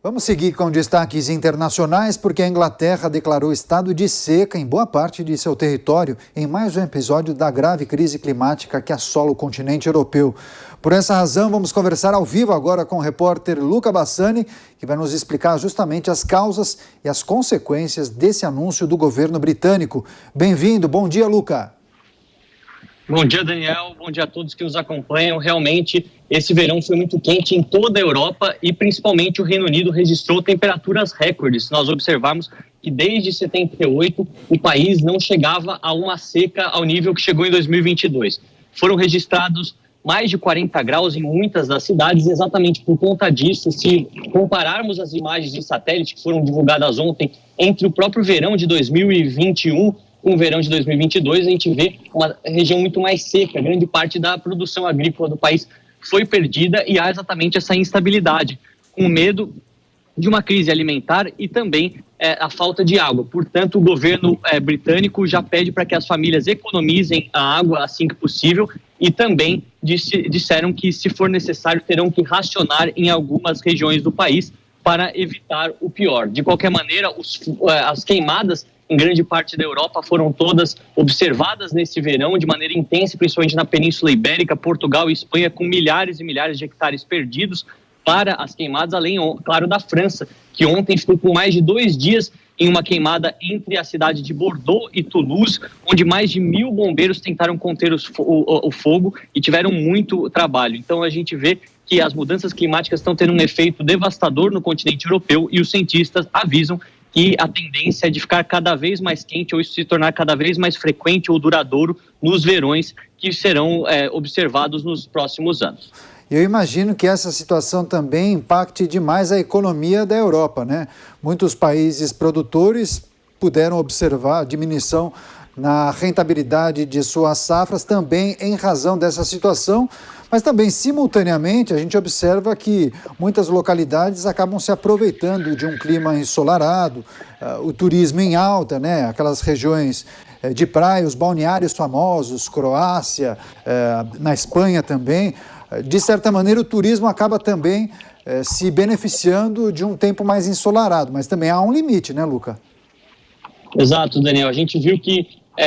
Vamos seguir com destaques internacionais, porque a Inglaterra declarou estado de seca em boa parte de seu território em mais um episódio da grave crise climática que assola o continente europeu. Por essa razão, vamos conversar ao vivo agora com o repórter Luca Bassani, que vai nos explicar justamente as causas e as consequências desse anúncio do governo britânico. Bem-vindo, bom dia, Luca. Bom dia, Daniel. Bom dia a todos que nos acompanham. Realmente, esse verão foi muito quente em toda a Europa e principalmente o Reino Unido registrou temperaturas recordes. Nós observamos que desde 78 o país não chegava a uma seca ao nível que chegou em 2022. Foram registrados mais de 40 graus em muitas das cidades, exatamente por conta disso. Se compararmos as imagens de satélite que foram divulgadas ontem entre o próprio verão de 2021 com o verão de 2022, a gente vê uma região muito mais seca. Grande parte da produção agrícola do país foi perdida e há exatamente essa instabilidade, com medo de uma crise alimentar e também a falta de água. Portanto, o governo britânico já pede para que as famílias economizem a água assim que possível e também disseram que, se for necessário, terão que racionar em algumas regiões do país para evitar o pior. De qualquer maneira, as queimadas em grande parte da Europa foram todas observadas nesse verão de maneira intensa, principalmente na Península Ibérica, Portugal e Espanha, com milhares e milhares de hectares perdidos para as queimadas, além, claro, da França, que ontem ficou com mais de 2 dias em uma queimada entre a cidade de Bordeaux e Toulouse, onde mais de 1.000 bombeiros tentaram conter o fogo e tiveram muito trabalho. Então a gente vê que as mudanças climáticas estão tendo um efeito devastador no continente europeu e os cientistas avisam que a tendência é de ficar cada vez mais quente ou isso se tornar cada vez mais frequente ou duradouro nos verões que serão observados nos próximos anos. Eu imagino que essa situação também impacte demais a economia da Europa, né? Muitos países produtores puderam observar a diminuição na rentabilidade de suas safras também em razão dessa situação, mas também, simultaneamente, a gente observa que muitas localidades acabam se aproveitando de um clima ensolarado, o turismo em alta, né? Aquelas regiões de praia, os balneários famosos, Croácia, na Espanha também. De certa maneira, o turismo acaba também se beneficiando de um tempo mais ensolarado, mas também há um limite, né, Luca? Exato, Daniel. A gente viu que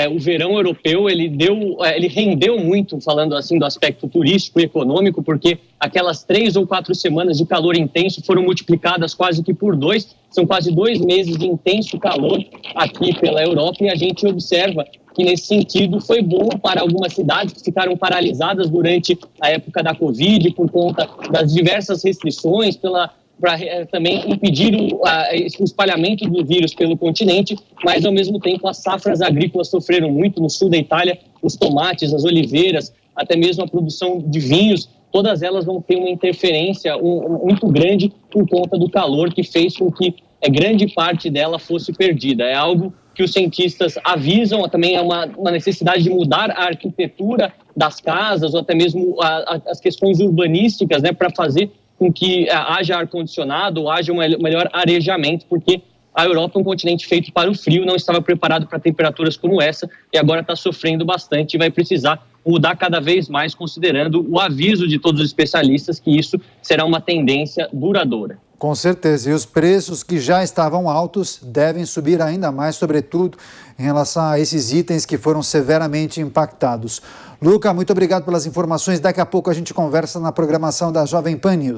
o verão europeu ele rendeu muito, falando assim do aspecto turístico e econômico, porque aquelas 3 ou 4 semanas de calor intenso foram multiplicadas quase que por 2. São quase 2 meses de intenso calor aqui pela Europa e a gente observa que, nesse sentido, foi bom para algumas cidades que ficaram paralisadas durante a época da Covid por conta das diversas restrições, para também impedir o espalhamento do vírus pelo continente, mas, ao mesmo tempo, as safras agrícolas sofreram muito no sul da Itália, os tomates, as oliveiras, até mesmo a produção de vinhos, todas elas vão ter uma interferência muito grande por conta do calor que fez com que grande parte dela fosse perdida. É algo que os cientistas avisam, também é uma necessidade de mudar a arquitetura das casas, ou até mesmo as questões urbanísticas, né, para fazer com que haja ar-condicionado, haja um melhor arejamento, porque a Europa é um continente feito para o frio, não estava preparado para temperaturas como essa e agora está sofrendo bastante e vai precisar mudar cada vez mais, considerando o aviso de todos os especialistas que isso será uma tendência duradoura. Com certeza, e os preços que já estavam altos devem subir ainda mais, sobretudo em relação a esses itens que foram severamente impactados. Luca, muito obrigado pelas informações. Daqui a pouco a gente conversa na programação da Jovem Pan News.